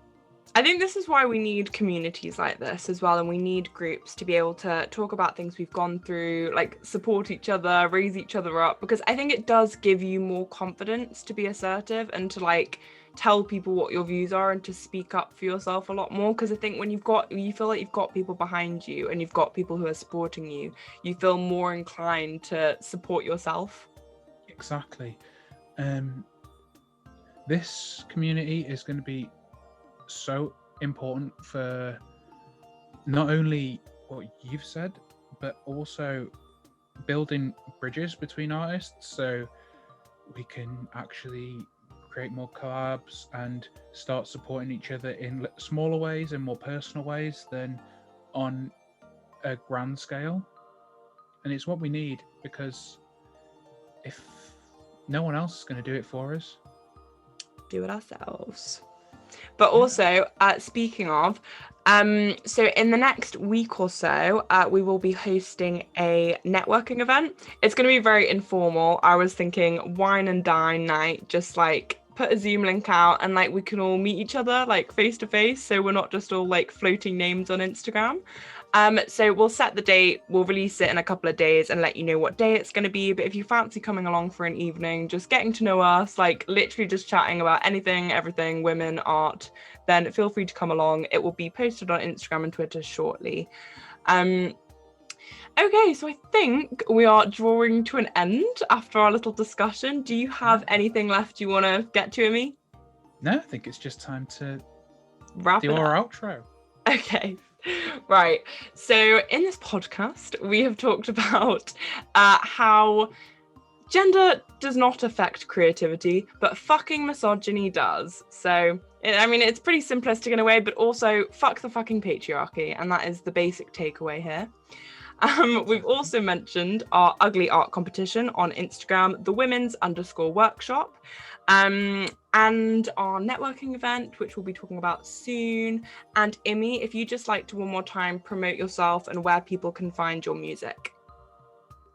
I think this is why we need communities like this as well, and we need groups to be able to talk about things we've gone through, support each other, raise each other up, because I think it does give you more confidence to be assertive and to tell people what your views are and to speak up for yourself a lot more. Because I think when you feel like you've got people behind you and you've got people who are supporting you, you feel more inclined to support yourself. Exactly. This community is going to be so important for not only what you've said, but also building bridges between artists so we can actually create more collabs and start supporting each other in smaller ways and more personal ways than on a grand scale. And it's what we need, because if no one else is going to do it for us, do it ourselves. But also, speaking of, so in the next week or so, we will be hosting a networking event. It's going to be very informal. I was thinking wine and dine night, just like put a Zoom link out and like we can all meet each other like face to face. So we're not just all like floating names on Instagram. So we'll set the date, we'll release it in a couple of days and let you know what day it's going to be. But if you fancy coming along for an evening, just getting to know us, like literally just chatting about anything, everything, women, art, then feel free to come along. It will be posted on Instagram and Twitter shortly. Okay, so I think we are drawing to an end after our little discussion. Do you have anything left you want to get to, Immi? No, I think it's just time to wrap do it our up. outro. Okay. Right, so in this podcast we have talked about how gender does not affect creativity, but fucking misogyny does. So I mean, it's pretty simplistic in a way, but also fuck the fucking patriarchy, and that is the basic takeaway here. We've also mentioned our ugly art competition on Instagram, the women's_workshop, and our networking event, which we'll be talking about soon. And Immi, if you just like to one more time promote yourself and where people can find your music.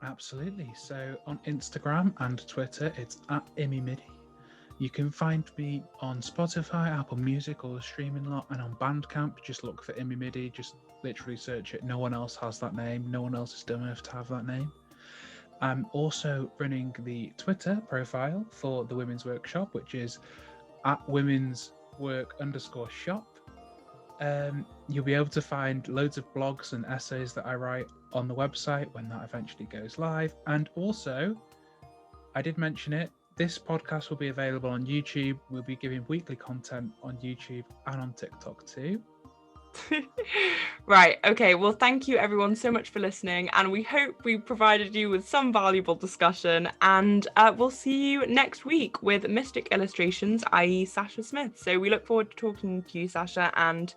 Absolutely. So on Instagram and Twitter, it's at Immi Midi. You can find me on Spotify, Apple Music, or the streaming lot, and on Bandcamp, just look for Immi Midi. Just literally search it. No one else has that name. No one else is dumb enough to have that name. I'm also running the Twitter profile for the Women's Workshop, which is at womenswork_shop. You'll be able to find loads of blogs and essays that I write on the website when that eventually goes live. And also, I did mention it, this podcast will be available on YouTube. We'll be giving weekly content on YouTube and on TikTok too. Right, okay, well thank you everyone so much for listening, and we hope we provided you with some valuable discussion, and we'll see you next week with Mystic Illustrations, i.e. Sasha Smith. So we look forward to talking to you, Sasha, and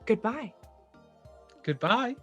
goodbye. Goodbye.